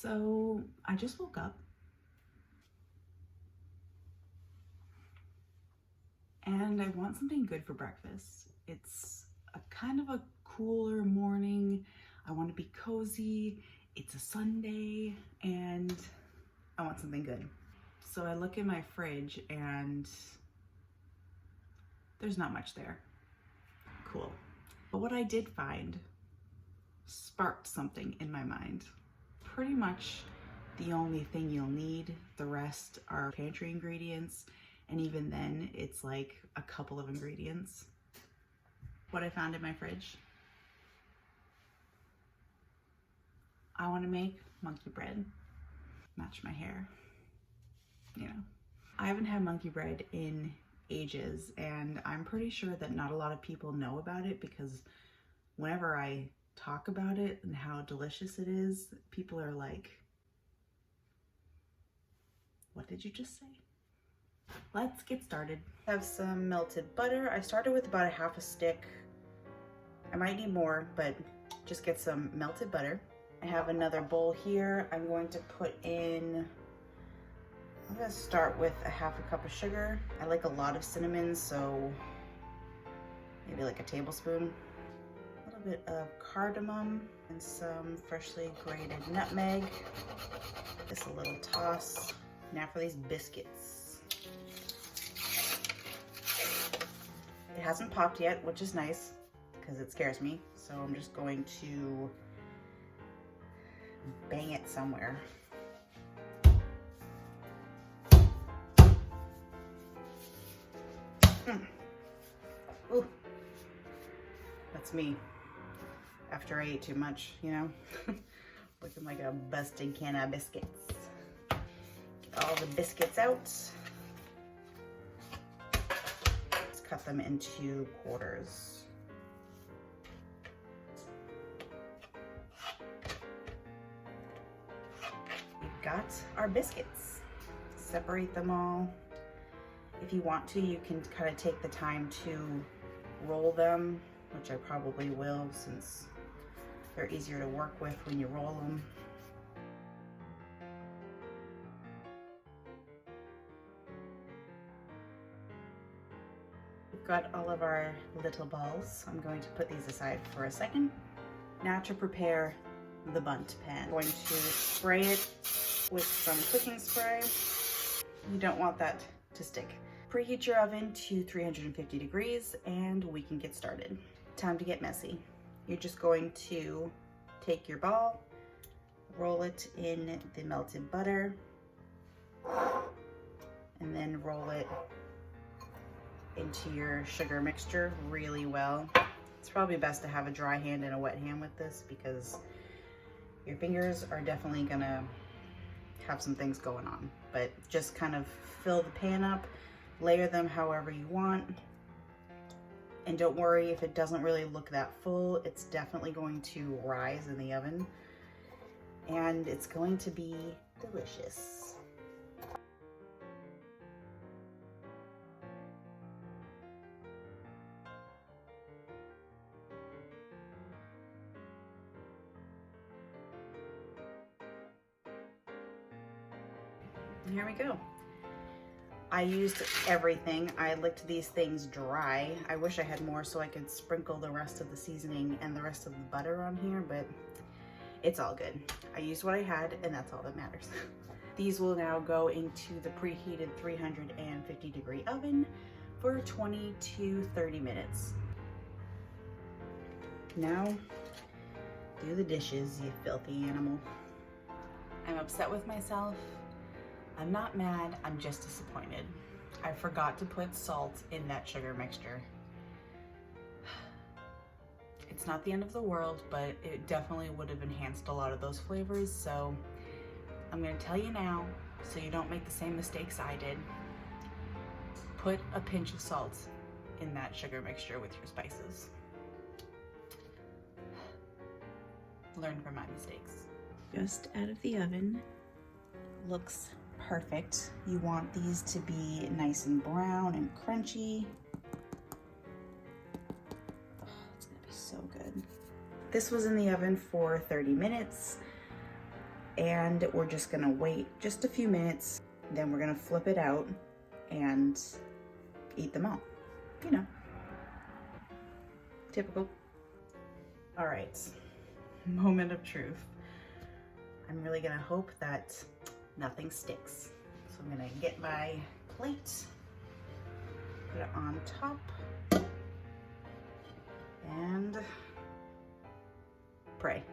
So I just woke up and I want something good for breakfast. It's a kind of a cooler morning. I want to be cozy. It's a Sunday and I want something good. So I look in my fridge and there's not much there. Cool. But what I did find sparked something in my mind. Pretty much the only thing you'll need. The rest are pantry ingredients, and even then it's like a couple of ingredients. What I found in my fridge. I want to make monkey bread. Match my hair, you know. I haven't had monkey bread in ages, and I'm pretty sure that not a lot of people know about it because whenever I talk about it and how delicious it is, people are like, what did you just say? Let's get started. I have some melted butter. I started with about a half a stick. I might need more, but just get some melted butter. I have another bowl here. I'm going to put in, I'm gonna start with a half a cup of sugar. I like a lot of cinnamon, so maybe like a tablespoon. A little bit of cardamom and some freshly grated nutmeg. Just a little toss. Now for these biscuits. It hasn't popped yet, which is nice because it scares me. So I'm just going to bang it somewhere. Ooh, that's me after I ate too much, you know? Looking like a busted can of biscuits. Get all the biscuits out. Let's cut them into quarters. We've got our biscuits. Separate them all. If you want to, you can kind of take the time to roll them, which I probably will since they're easier to work with when you roll them. We've got all of our little balls. I'm going to put these aside for a second. Now to prepare the bundt pan. I'm going to spray it with some cooking spray. You don't want that to stick. Preheat your oven to 350 degrees and we can get started. Time to get messy. You're just going to take your ball, roll it in the melted butter, and then roll it into your sugar mixture really well. It's probably best to have a dry hand and a wet hand with this because your fingers are definitely gonna have some things going on. But just kind of fill the pan up, layer them however you want. And don't worry if it doesn't really look that full, it's definitely going to rise in the oven and it's going to be delicious. And here we go. I used everything. I licked these things dry. I wish I had more so I could sprinkle the rest of the seasoning and the rest of the butter on here, but it's all good. I used what I had and that's all that matters. These will now go into the preheated 350 degree oven for 20 to 30 minutes. Now, do the dishes, you filthy animal. I'm upset with myself. I'm not mad, I'm just disappointed. I forgot to put salt in that sugar mixture. It's not the end of the world, but it definitely would have enhanced a lot of those flavors, so I'm gonna tell you now, so you don't make the same mistakes I did. Put a pinch of salt in that sugar mixture with your spices. Learn from my mistakes. Just out of the oven. Looks perfect. You want these to be nice and brown and crunchy. Oh, it's gonna be so good. This was in the oven for 30 minutes. and we're just gonna wait just a few minutes. Then we're gonna flip it out and eat them all. You know, typical. All right, moment of truth. I'm really gonna hope that nothing sticks. So I'm gonna get my plate, put it on top, and pray.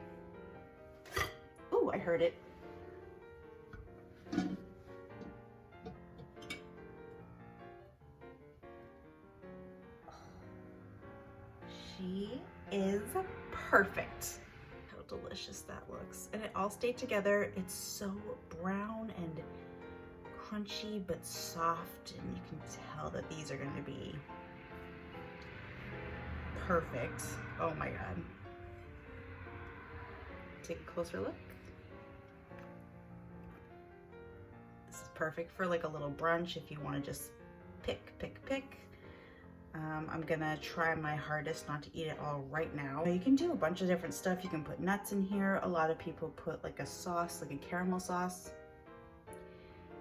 Ooh, I heard it. She is perfect. How delicious that looks. And it all stayed together. It's so brown and crunchy but soft, and you can tell that these are going to be perfect. Oh my God. Take a closer look. This is perfect for like a little brunch if you want to just pick. I'm gonna try my hardest not to eat it all right now. You can do a bunch of different stuff. You can put nuts in here. A lot of people put like a sauce, like a caramel sauce.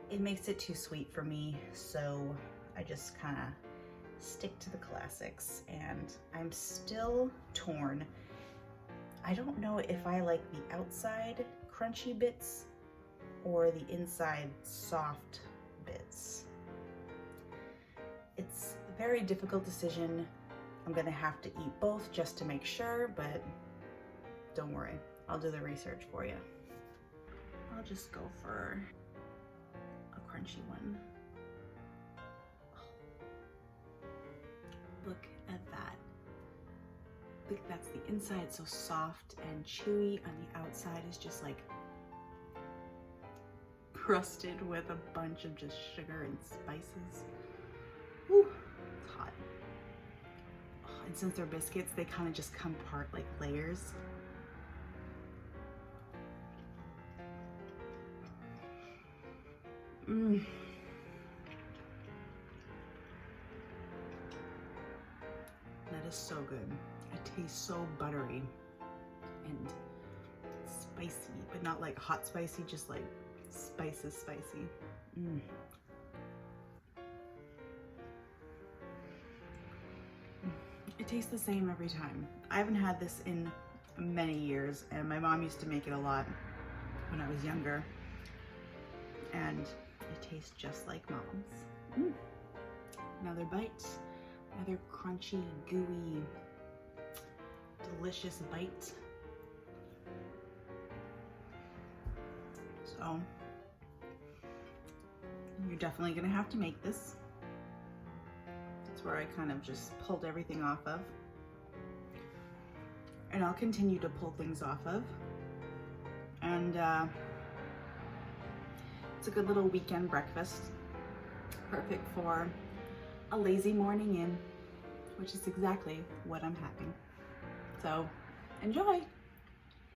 It makes it too sweet for me, so I just kind of stick to the classics, and I'm still torn. I don't know if I like the outside crunchy bits or the inside soft bits. It's a very difficult decision. I'm gonna have to eat both just to make sure, but don't worry, I'll do the research for you. I'll just go for a crunchy one. Look at that. Look, that's the inside, so soft and chewy, on the outside is just like crusted with a bunch of just sugar and spices. Whew, it's hot. Oh, and since they're biscuits, they kind of just come apart like layers. Mmm. That is so good. It tastes so buttery and spicy, but not like hot spicy, just like spicy. Mm. It tastes the same every time. I haven't had this in many years, and my mom used to make it a lot when I was younger, and it tastes just like mom's. Mm. Another bite, another crunchy, gooey, delicious bite. So you're definitely gonna have to make this. That's where I kind of just pulled everything off of. And I'll continue to pull things off of. And it's a good little weekend breakfast. Perfect for a lazy morning in, which is exactly what I'm having. So enjoy.